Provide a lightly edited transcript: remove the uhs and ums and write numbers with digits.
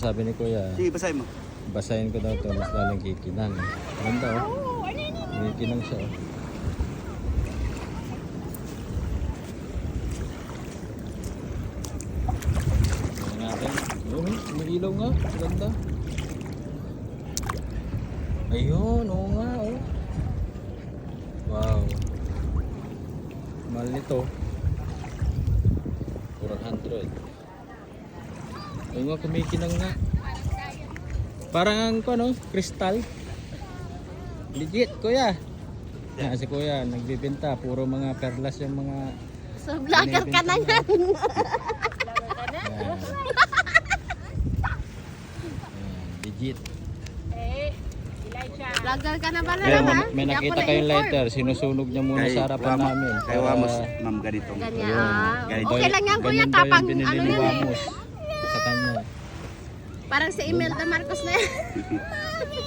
Sabi ni Kuya, Sige, basahin mo. basahin ko daw ito, mas lalang kikinang. Ganda oh. Kikinang siya oh. Tingnan natin. Oh, may ilaw nga. Ganda. Ayun, oo nga oh. Wow. Mahal nito. 400. Ayun nga, kumikinang nga. Parang ang ano, kristal. Legit, kuya. Yeah. Si kuya, nagbibenta. Puro mga perlas yung mga... So, vlogger ka na yan. Yan. Legit. Vlogger ka na pala Kaya naman. may nakita kayong lighter. Sinusunog niya muna sa harapan namin. Kay Wamos, ma'am, ganito. Ganyan. Ganito. Okay lang yan, kuya. Ganyan daw yung Tapang binili ano ni yan eh. Wamos sa kanya. Parang si Imelda Marcos na yan.